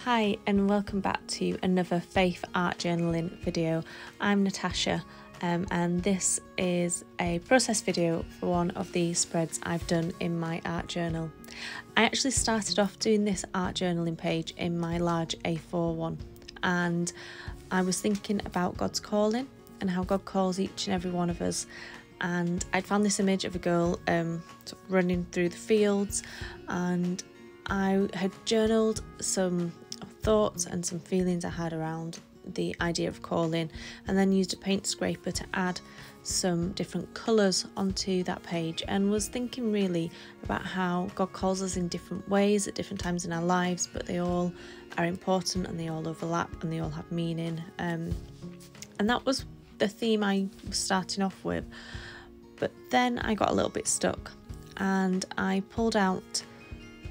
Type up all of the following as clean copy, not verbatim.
Hi and welcome back to another Faith Art Journaling video. I'm Natasha and this is a process video for one of the spreads I've done in my art journal. I actually started off doing this art journaling page in my large A4 one, and I was thinking about God's calling and how God calls each and every one of us. And I'd found this image of a girl running through the fields, and I had journaled some thoughts and some feelings I had around the idea of calling, and then used a paint scraper to add some different colours onto that page, and was thinking really about how God calls us in different ways at different times in our lives, but they all are important and they all overlap and they all have meaning, and that was the theme I was starting off with. But then I got a little bit stuck and I pulled out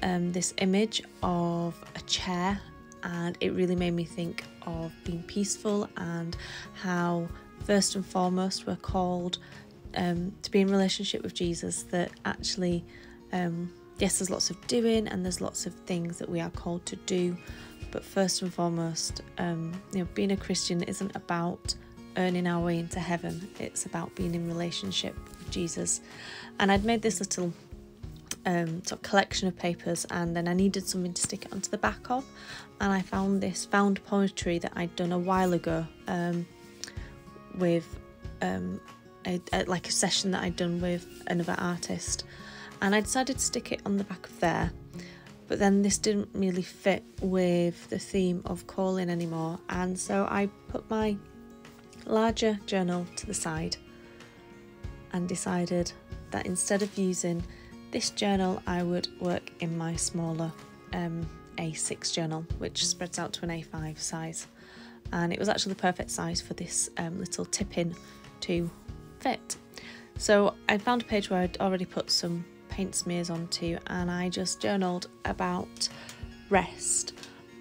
this image of a chair, and it really made me think of being peaceful and how first and foremost we're called to be in relationship with Jesus. That actually yes, there's lots of doing and there's lots of things that we are called to do, but first and foremost being a Christian isn't about earning our way into heaven. It's about being in relationship with Jesus. And I'd made this little sort of collection of papers, and then I needed something to stick it onto the back of, and I found this found poetry that I'd done a while ago with like a session that I'd done with another artist, and I decided to stick it on the back of there. But then this didn't really fit with the theme of calling anymore, and so I put my larger journal to the side and decided that instead of using this journal, I would work in my smaller A6 journal, which spreads out to an A5 size, and it was actually the perfect size for this little tip-in to fit. So I found a page where I'd already put some paint smears onto, and I just journaled about rest.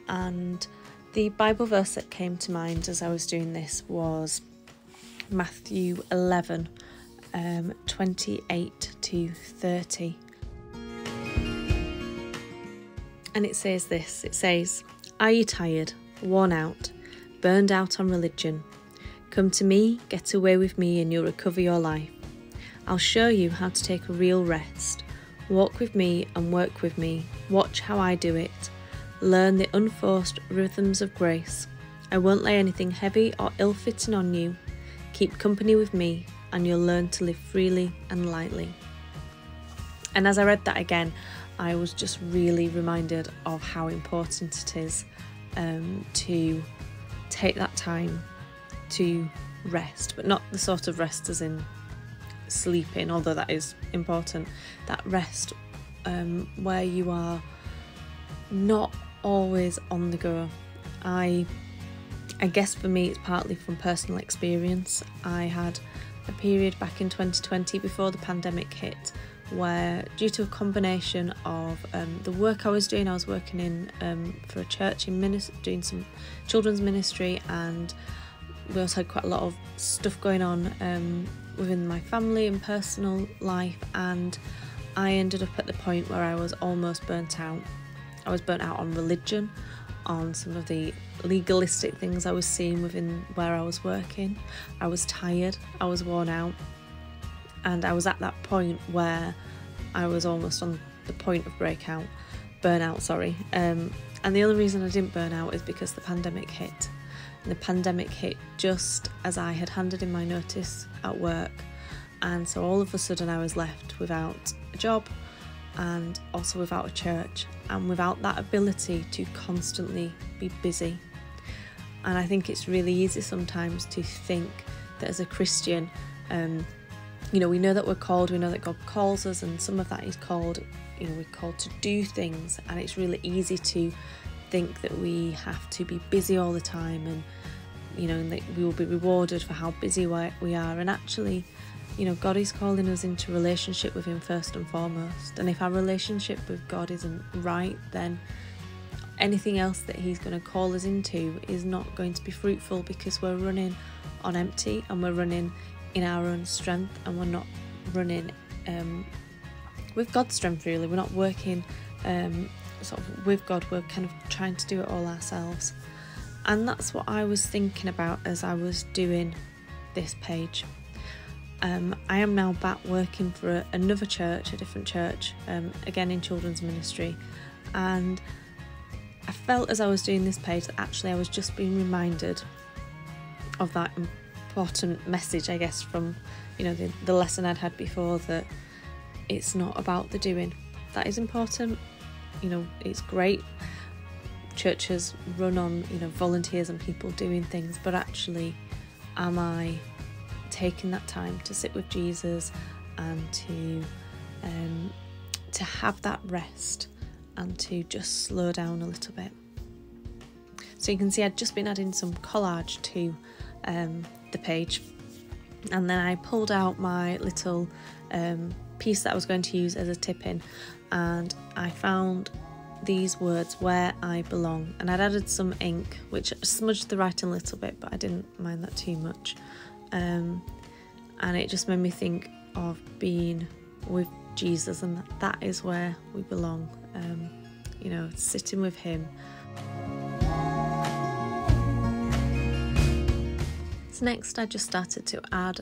And the Bible verse that came to mind as I was doing this was Matthew 11, 28 to 30. And it says this, it says, "Are you tired, worn out, burned out on religion? Come to me, get away with me, and you'll recover your life. I'll show you how to take a real rest. Walk with me and work with me. Watch how I do it. Learn the unforced rhythms of grace. I won't lay anything heavy or ill-fitting on you. Keep company with me, and you'll learn to live freely and lightly." And as I read that again, I was just really reminded of how important it is to take that time to rest, but not the sort of rest as in sleeping, although that is important. That rest where you are not always on the go. I guess for me it's partly from personal experience. I had a period back in 2020 before the pandemic hit where, due to a combination of the work I was doing, I was working in for a church in doing some children's ministry, and we also had quite a lot of stuff going on within my family and personal life, and I ended up at the point where I was almost burnt out. I was burnt out on religion, on some of the legalistic things I was seeing within where I was working. I was tired, I was worn out, and I was at that point where I was almost on the point of burnout, sorry. And the only reason I didn't burn out is because the pandemic hit. And the pandemic hit just as I had handed in my notice at work, and so all of a sudden I was left without a job and also without a church, and without that ability to constantly be busy. And I think it's really easy sometimes to think that as a Christian, we know that we're called, we know that God calls us, and some of that is called, we're called to do things, and it's really easy to think that we have to be busy all the time, and and that we will be rewarded for how busy we are. And actually, God is calling us into relationship with him first and foremost, and if our relationship with God isn't right, then anything else that he's going to call us into is not going to be fruitful, because we're running on empty, and we're running in our own strength, and we're not running with God's strength really. We're not working sort of with God, we're kind of trying to do it all ourselves. And that's what I was thinking about as I was doing this page. I am now back working for another church, a different church, again in children's ministry, and I felt as I was doing this page that actually I was just being reminded of that important message, I guess, from the lesson I'd had before, that it's not about the doing. That is important, it's great. Churches run on volunteers and people doing things, but actually, am I taking that time to sit with Jesus and to have that rest and to just slow down a little bit? So you can see I'd just been adding some collage to the page, and then I pulled out my little piece that I was going to use as a tip-in, and I found these words, "where I belong," and I'd added some ink which smudged the writing a little bit, but I didn't mind that too much. And it just made me think of being with Jesus, and that is where we belong, sitting with him. So next I just started to add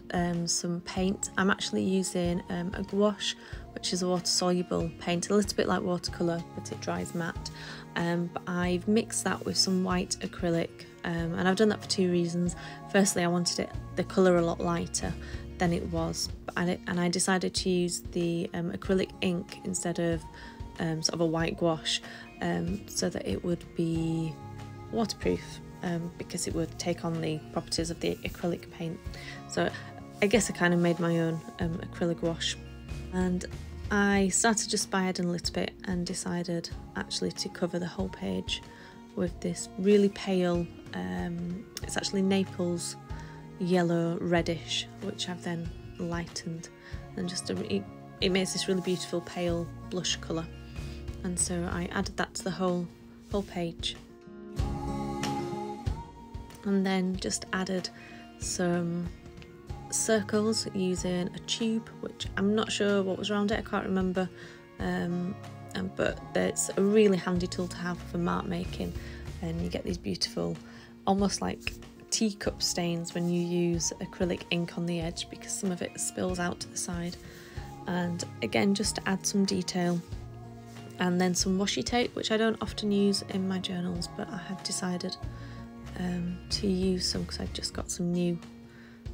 some paint. I'm actually using a gouache, which is a water-soluble paint, a little bit like watercolour, but it dries matte. But I've mixed that with some white acrylic, and I've done that for two reasons. Firstly, I wanted the colour a lot lighter than it was, and I decided to use the acrylic ink instead of sort of a white gouache, so that it would be waterproof, because it would take on the properties of the acrylic paint. So I guess I kind of made my own acrylic gouache, and I started just by adding a little bit and decided actually to cover the whole page with this really pale, it's actually Naples yellow reddish, which I've then lightened, and just it makes this really beautiful pale blush colour. And so I added that to the whole page, and then just added some circles using a tube, which I'm not sure what was around it, I can't remember, but it's a really handy tool to have for mark making, and you get these beautiful, almost like teacup stains when you use acrylic ink on the edge, because some of it spills out to the side. And again, just to add some detail, and then some washi tape, which I don't often use in my journals, but I have decided to use some because I've just got some new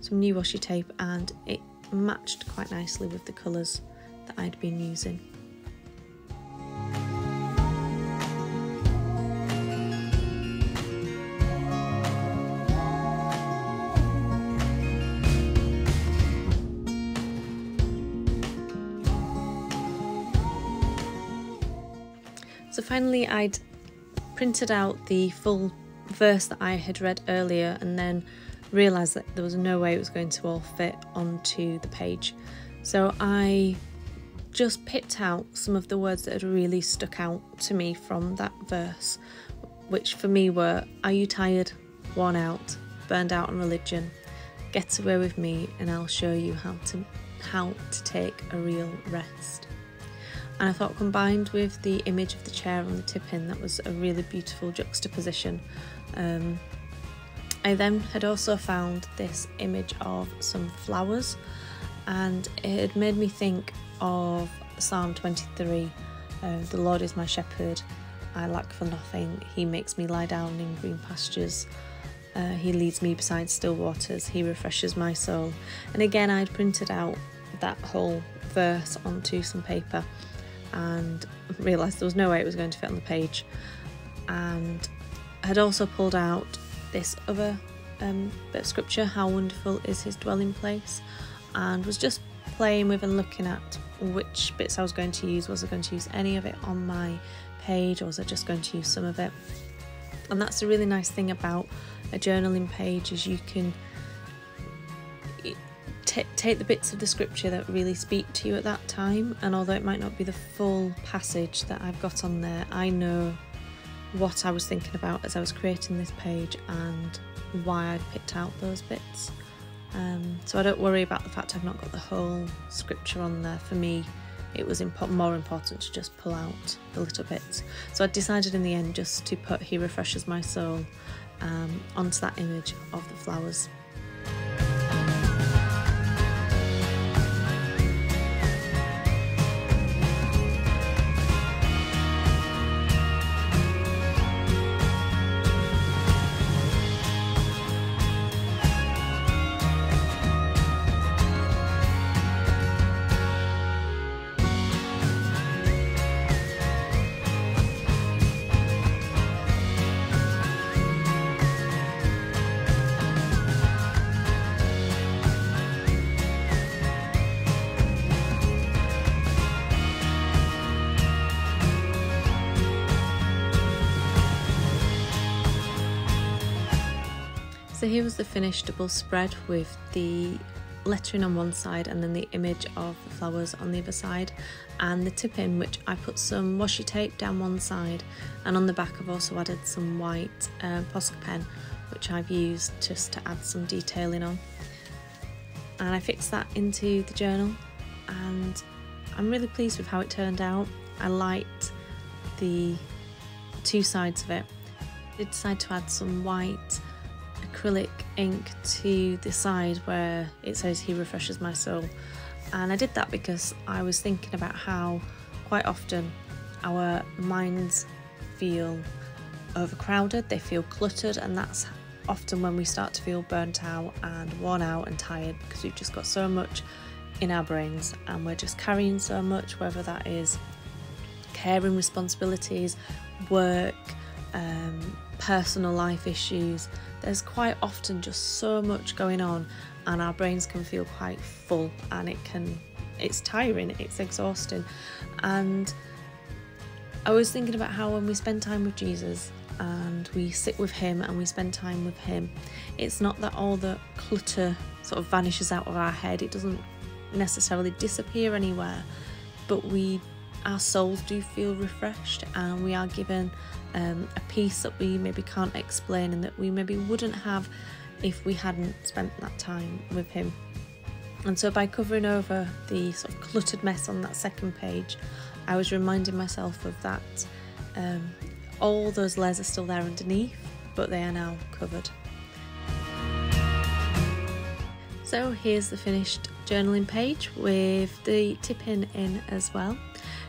washi tape, and it matched quite nicely with the colours that I'd been using. So finally I'd printed out the full verse that I had read earlier, and then realised that there was no way it was going to all fit onto the page. So I just picked out some of the words that had really stuck out to me from that verse, which for me were, "Are you tired, worn out, burned out on religion? Get away with me and I'll show you how to take a real rest." And I thought, combined with the image of the chair on the tip-in, that was a really beautiful juxtaposition. I then had also found this image of some flowers, and it had made me think of Psalm 23. "The Lord is my shepherd, I lack for nothing. He makes me lie down in green pastures. He leads me beside still waters. He refreshes my soul." And again, I'd printed out that whole verse onto some paper and realised there was no way it was going to fit on the page. And I had also pulled out this other bit of scripture, "How wonderful is his dwelling place," and was just playing with and looking at which bits I was going to use. Was I going to use any of it on my page, or was I just going to use some of it? And that's a really nice thing about a journaling page, is you can take the bits of the scripture that really speak to you at that time, and although it might not be the full passage that I've got on there, I know what I was thinking about as I was creating this page and why I'd picked out those bits. So I don't worry about the fact I've not got the whole scripture on there. For me, it was more important to just pull out the little bits. So I decided in the end just to put "He refreshes my soul" onto that image of the flowers. So here was the finished double spread with the lettering on one side and then the image of the flowers on the other side, and the tip in, which I put some washi tape down one side, and on the back I've also added some white Posca pen, which I've used just to add some detailing on. And I fixed that into the journal, and I'm really pleased with how it turned out. I liked the two sides of it. I did decide to add some white acrylic ink to the side where it says "He refreshes my soul," and I did that because I was thinking about how quite often our minds feel overcrowded, they feel cluttered, and that's often when we start to feel burnt out and worn out and tired, because we've just got so much in our brains and we're just carrying so much, whether that is caring responsibilities, work, personal life issues. There's quite often just so much going on, and our brains can feel quite full, and it's tiring, it's exhausting. And I was thinking about how when we spend time with Jesus and we sit with him and we spend time with him, it's not that all the clutter sort of vanishes out of our head, it doesn't necessarily disappear anywhere, but our souls do feel refreshed, and we are given a peace that we maybe can't explain and that we maybe wouldn't have if we hadn't spent that time with him. And so by covering over the sort of cluttered mess on that second page, I was reminding myself of that. All those layers are still there underneath, but they are now covered. So here's the finished journaling page with the tip in as well.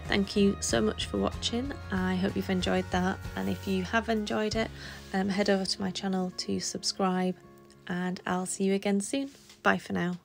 Thank you so much for watching. I hope you've enjoyed that, and if you have enjoyed it, head over to my channel to subscribe, and I'll see you again soon. Bye for now.